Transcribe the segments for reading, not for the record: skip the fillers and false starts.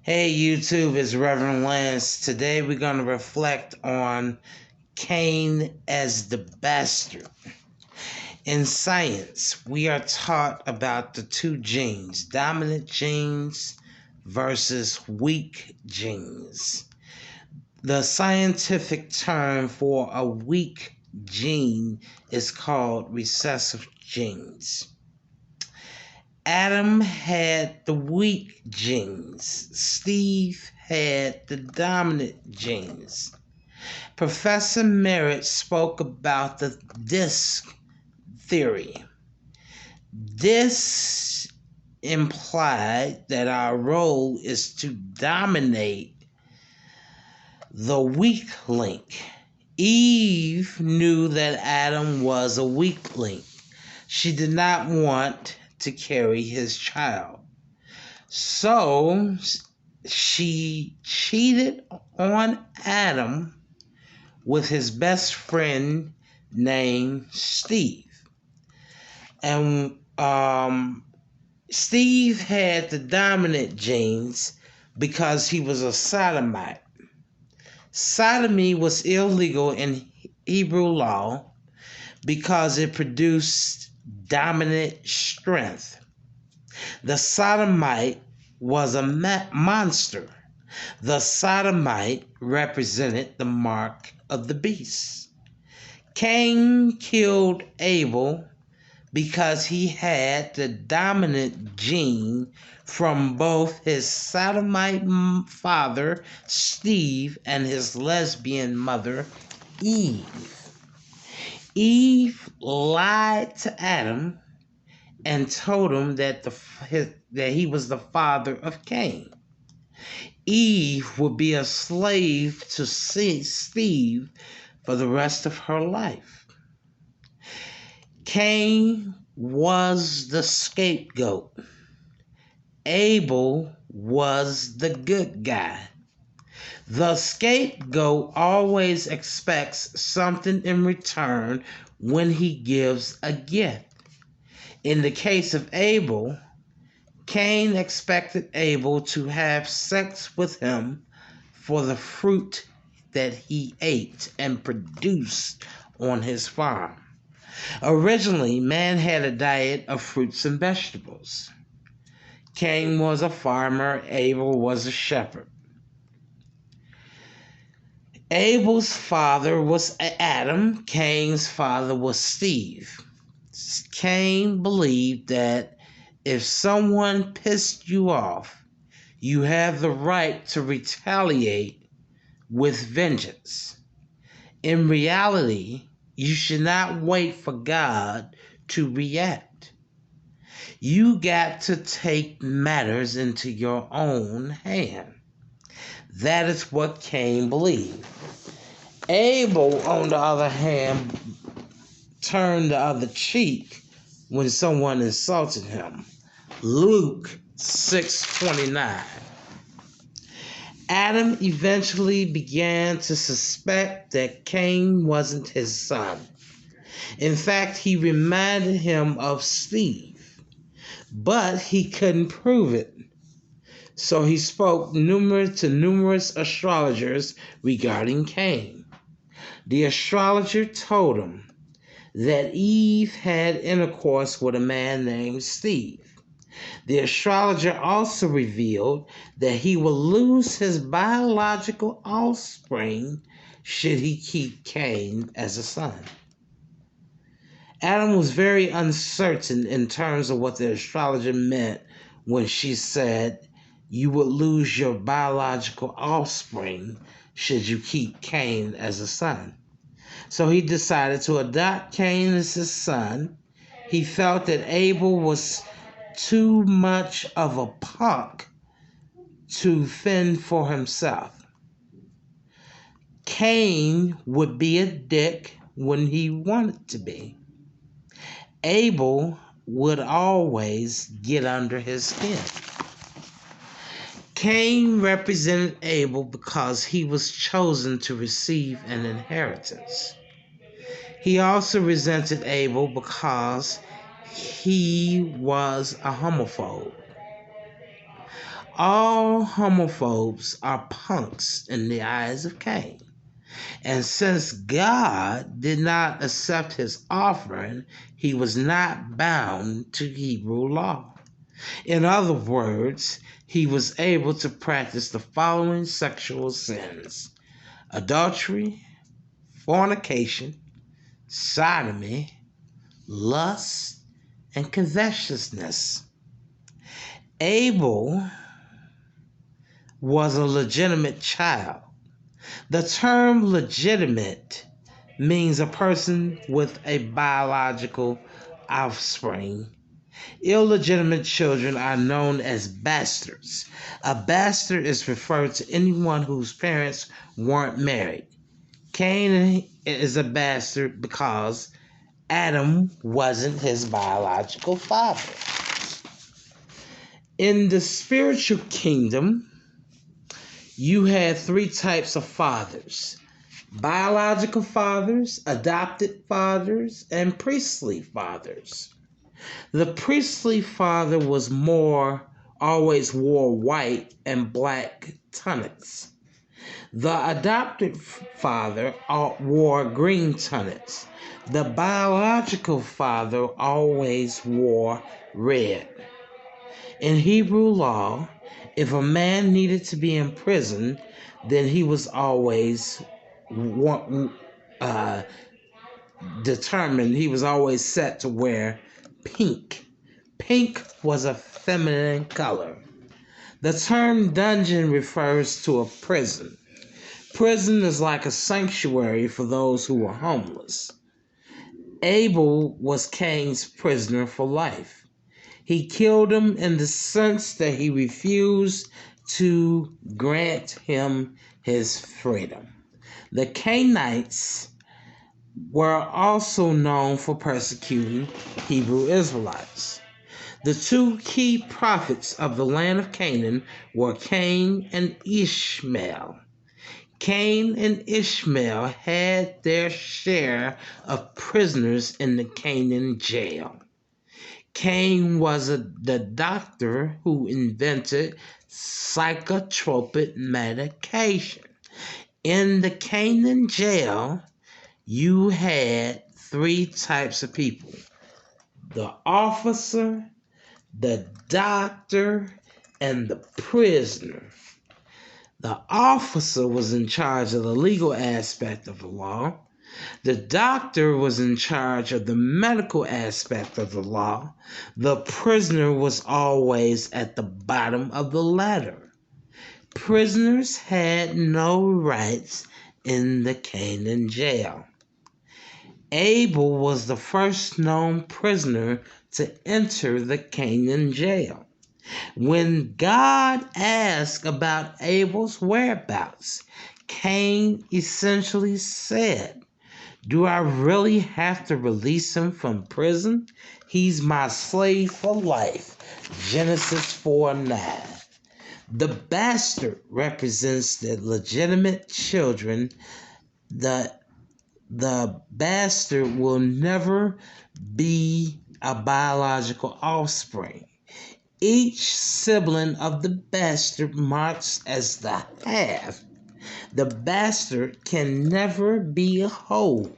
Hey YouTube, it's Reverend Lance. Today we're going to reflect on Cain as the Bastard. In science, we are taught about the two genes, dominant genes versus weak genes. The scientific term for a weak gene is called recessive genes. Adam had the weak genes. Steve had the dominant genes. Professor Merritt spoke about the disc theory. This implied that our role is to dominate the weak link. Eve knew that Adam was a weak link. She did not want to carry his child. So she cheated on Adam with his best friend named Steve. And Steve had the dominant genes because he was a sodomite. Sodomy was illegal in Hebrew law because it produced dominant strength. The sodomite was a monster. The sodomite represented the mark of the beast. Cain killed Abel because he had the dominant gene from both his sodomite father, Steve, and his lesbian mother, Eve. Eve lied to Adam and told him that he was the father of Cain. Eve would be a slave to Steve for the rest of her life. Cain was the scapegoat. Abel was the good guy. The scapegoat always expects something in return when he gives a gift. In the case of Abel, Cain expected Abel to have sex with him for the fruit that he ate and produced on his farm. Originally, man had a diet of fruits and vegetables. Cain was a farmer, Abel was a shepherd. Abel's father was Adam, Cain's father was Steve. Cain believed that if someone pissed you off, you have the right to retaliate with vengeance. In reality, you should not wait for God to react. You got to take matters into your own hand. That is what Cain believed. Abel, on the other hand, turned the other cheek when someone insulted him. Luke 6:29. Adam eventually began to suspect that Cain wasn't his son. In fact, he reminded him of Steve, but he couldn't prove it. So he spoke to numerous astrologers regarding Cain. The astrologer told him that Eve had intercourse with a man named Steve. The astrologer also revealed that he will lose his biological offspring should he keep Cain as a son. Adam was very uncertain in terms of what the astrologer meant when she said you would lose your biological offspring should you keep Cain as a son. So he decided to adopt Cain as his son. He felt that Abel was too much of a punk to fend for himself. Cain would be a dick when he wanted to be. Abel would always get under his skin. Cain represented Abel because he was chosen to receive an inheritance. He also resented Abel because he was a homophobe. all homophobes are punks in the eyes of Cain. And since God did not accept his offering, he was not bound to Hebrew law. In other words, he was able to practice the following sexual sins: adultery, fornication, sodomy, lust, and covetousness. Abel was a legitimate child. The term legitimate means a person with a biological offspring. Illegitimate children are known as bastards. A bastard is referred to anyone whose parents weren't married. Cain is a bastard because Adam wasn't his biological father. In the spiritual kingdom, you had three types of fathers: biological fathers, adopted fathers, and priestly fathers. The priestly father was always wore white and black tunics. The adopted father wore green tunics. The biological father always wore red. In Hebrew law, if a man needed to be imprisoned, then he was always determined, he was always set to wear pink. Pink was a feminine color. The term dungeon refers to a prison. Prison is like a sanctuary for those who were homeless. Abel was Cain's prisoner for life. He killed him in the sense that he refused to grant him his freedom. The Cainites were also known for persecuting Hebrew Israelites. The two key prophets of the land of Canaan were Cain and Ishmael. Cain and Ishmael had their share of prisoners in the Canaan jail. Cain was the doctor who invented psychotropic medication. In the Canaan jail, you had three types of people: the officer, the doctor, and the prisoner. The officer was in charge of the legal aspect of the law. The doctor was in charge of the medical aspect of the law. The prisoner was always at the bottom of the ladder. Prisoners had no rights in the Canaan jail. Abel was the first known prisoner to enter the Canaan jail. When God asked about Abel's whereabouts, Cain essentially said, "Do I really have to release him from prison? He's my slave for life." Genesis 4:9. The bastard represents the legitimate children. The bastard will never be a biological offspring. Each sibling of the bastard marks as the half. The bastard can never be a whole.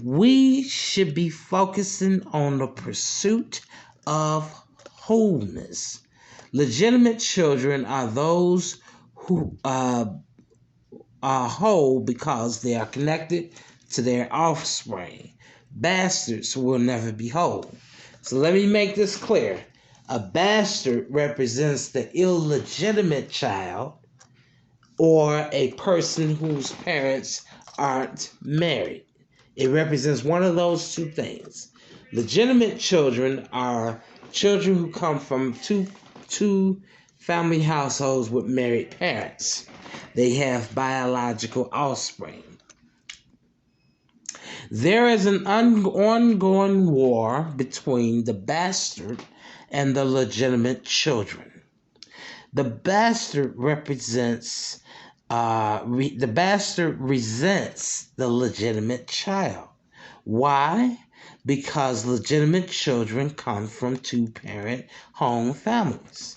We should be focusing on the pursuit of wholeness. Legitimate children are those who are whole because they are connected to their offspring. Bastards will never be whole. So let me make this clear. A bastard represents the illegitimate child or a person whose parents aren't married. It represents one of those two things. Legitimate children are children who come from two family households with married parents. They have biological offspring. There is an ongoing war between the bastard and the legitimate children. The bastard resents the legitimate child. Why? Because legitimate children come from two-parent home families.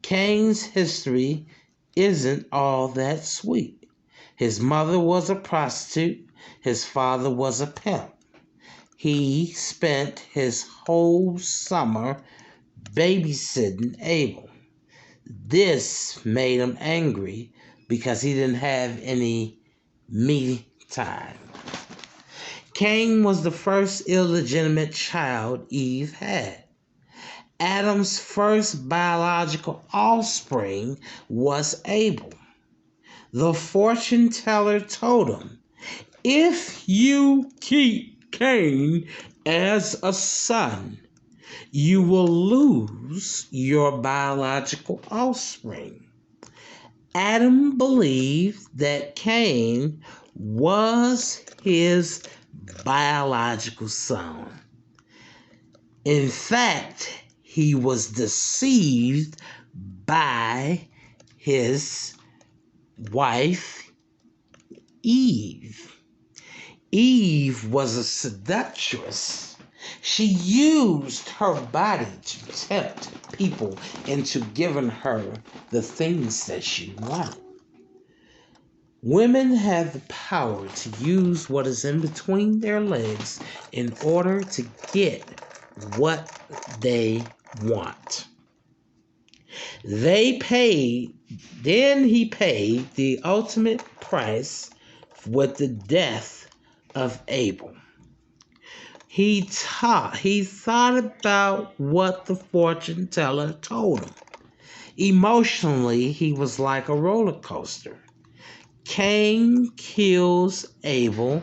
Cain's history isn't all that sweet. His mother was a prostitute, his father was a pimp. He spent his whole summer babysitting Abel. This made him angry because he didn't have any me time. Cain was the first illegitimate child Eve had. Adam's first biological offspring was Abel. The fortune teller told him, if you keep Cain as a son, you will lose your biological offspring. Adam believed that Cain was his biological son. In fact, he was deceived by his wife, Eve. Eve was a seductress. She used her body to tempt people into giving her the things that she wanted. Women have the power to use what is in between their legs in order to get what they want. Then he paid the ultimate price with the death of Abel. He thought about what the fortune teller told him. Emotionally, he was like a roller coaster. Cain kills Abel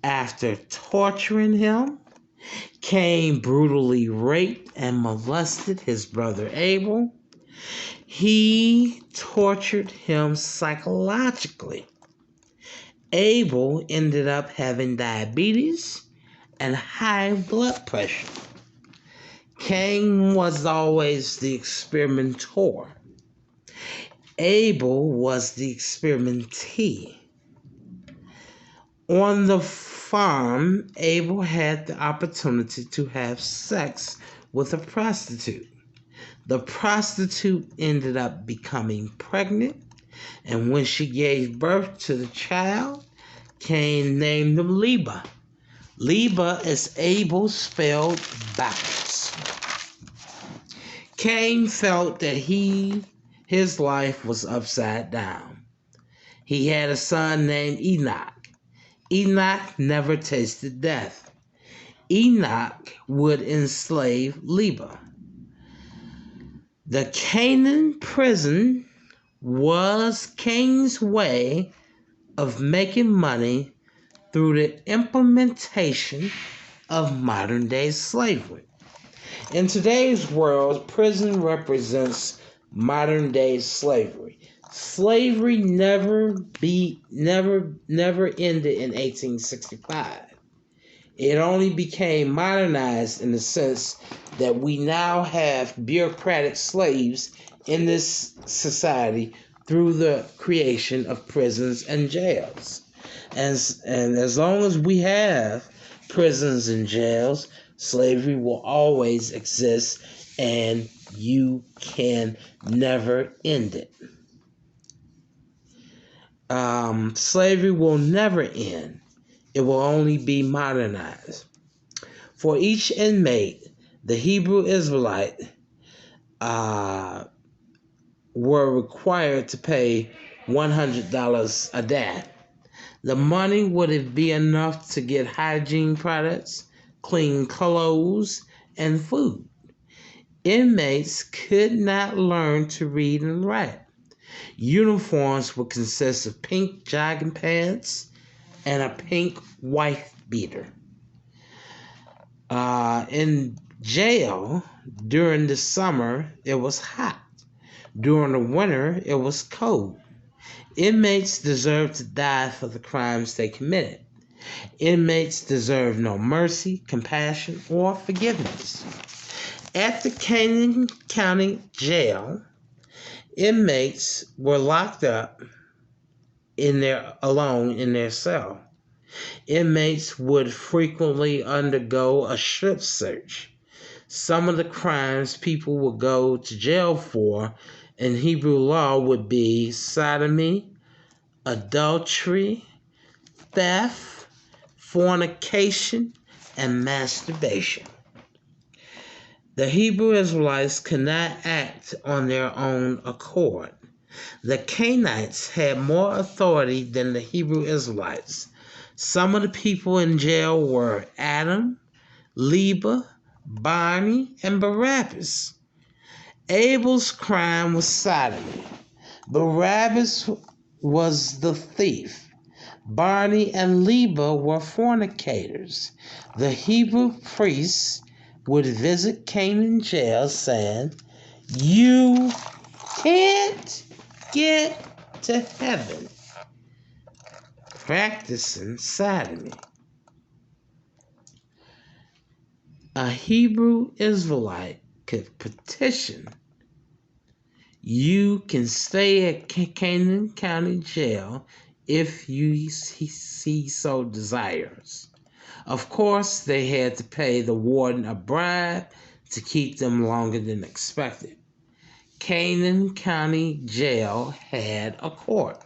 after torturing him. Cain brutally raped and molested his brother Abel. He tortured him psychologically. Abel ended up having diabetes and high blood pressure. Cain was always the experimenter. Abel was the experimentee. On the farm, Abel had the opportunity to have sex with a prostitute. The prostitute ended up becoming pregnant, and when she gave birth to the child, Cain named him Liba. Liba is Abel spelled backwards. Cain felt that his life was upside down. He had a son named Enoch. Enoch never tasted death. Enoch would enslave Liba. The Canaan prison was Cain's way of making money through the implementation of modern-day slavery. In today's world, prison represents modern-day slavery. Slavery never ended in 1865. It only became modernized in the sense that we now have bureaucratic slaves in this society through the creation of prisons and jails. And as long as we have prisons and jails, slavery will always exist, and you can never end it. Slavery will never end. It will only be modernized. For each inmate, the Hebrew Israelite were required to pay $100 a day. The money would be enough to get hygiene products, clean clothes, and food. Inmates could not learn to read and write. Uniforms would consist of pink jogging pants and a pink wife beater. In jail, during the summer, it was hot. During the winter, it was cold. Inmates deserved to die for the crimes they committed. Inmates deserve no mercy, compassion, or forgiveness. At the Canaan County Jail, inmates were locked up alone in their cell. Inmates would frequently undergo a strip search. Some of the crimes people would go to jail for in Hebrew law would be sodomy, adultery, theft, fornication, and masturbation. The Hebrew Israelites could not act on their own accord. The Canaanites had more authority than the Hebrew Israelites. Some of the people in jail were Adam, Liba, Barney, and Barabbas. Abel's crime was sodomy. Barabbas was the thief. Barney and Liba were fornicators. The Hebrew priests would visit Cain in jail saying, "You can't get to heaven practicing sodomy." A Hebrew Israelite could petition, "You can stay at Canaan County Jail if you so desires." Of course, they had to pay the warden a bribe to keep them longer than expected. Canaan County Jail had a court.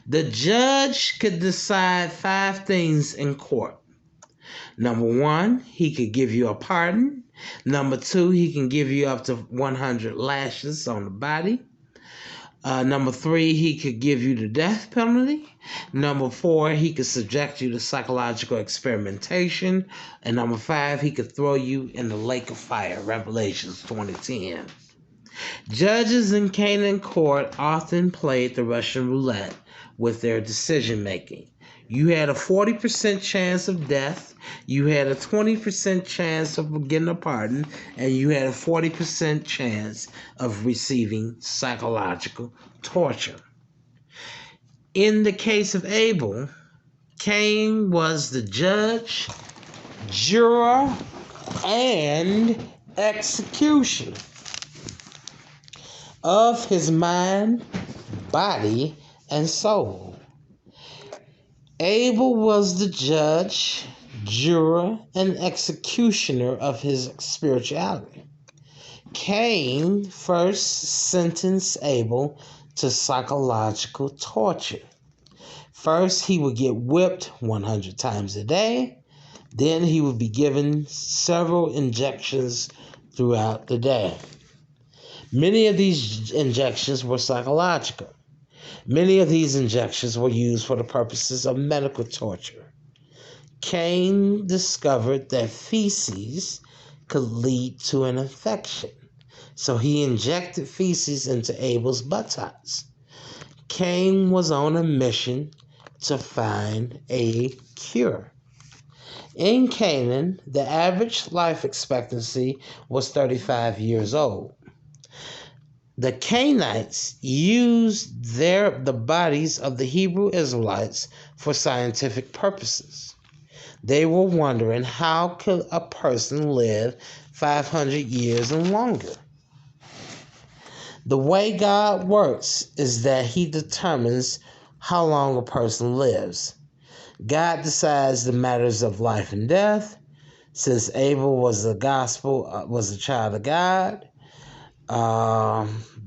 The judge could decide 5 things in court. Number 1, he could give you a pardon. Number 2, he can give you up to 100 lashes on the body. Number 3, he could give you the death penalty. Number 4, he could subject you to psychological experimentation. And number 5, he could throw you in the lake of fire, Revelations 20:10. Judges in Canaan court often played the Russian roulette with their decision making. You had a 40% chance of death, you had a 20% chance of getting a pardon, and you had a 40% chance of receiving psychological torture. In the case of Abel, Cain was the judge, juror, and executioner of his mind, body, and soul. Abel was the judge, juror, and executioner of his spirituality. Cain first sentenced Abel to psychological torture. First, he would get whipped 100 times a day. Then he would be given several injections throughout the day. Many of these injections were psychological. Many of these injections were used for the purposes of medical torture. Cain discovered that feces could lead to an infection, so he injected feces into Abel's buttocks. Cain was on a mission to find a cure. In Canaan, the average life expectancy was 35 years old. The Canaanites used the bodies of the Hebrew Israelites for scientific purposes. They were wondering, how could a person live 500 years and longer? The way God works is that he determines how long a person lives. God decides the matters of life and death. Since Abel was a child of God,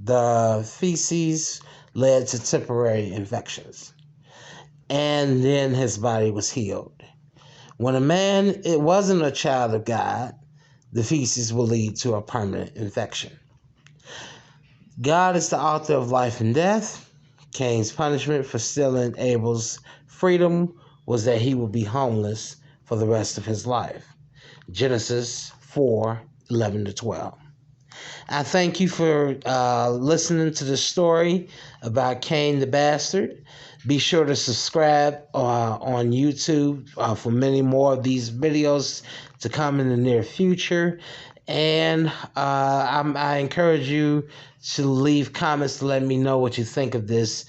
the feces led to temporary infections, and then his body was healed. When a man wasn't a child of God, the feces will lead to a permanent infection. God is the author of life and death. Cain's punishment for stealing Abel's freedom was that he would be homeless for the rest of his life. Genesis 4:11-12. I thank you for listening to the story about Cain the Bastard. Be sure to subscribe on YouTube for many more of these videos to come in the near future. And I encourage you to leave comments to let me know what you think of this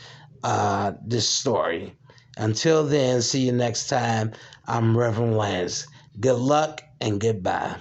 story. Until then, see you next time. I'm Reverend Lance. Good luck and goodbye.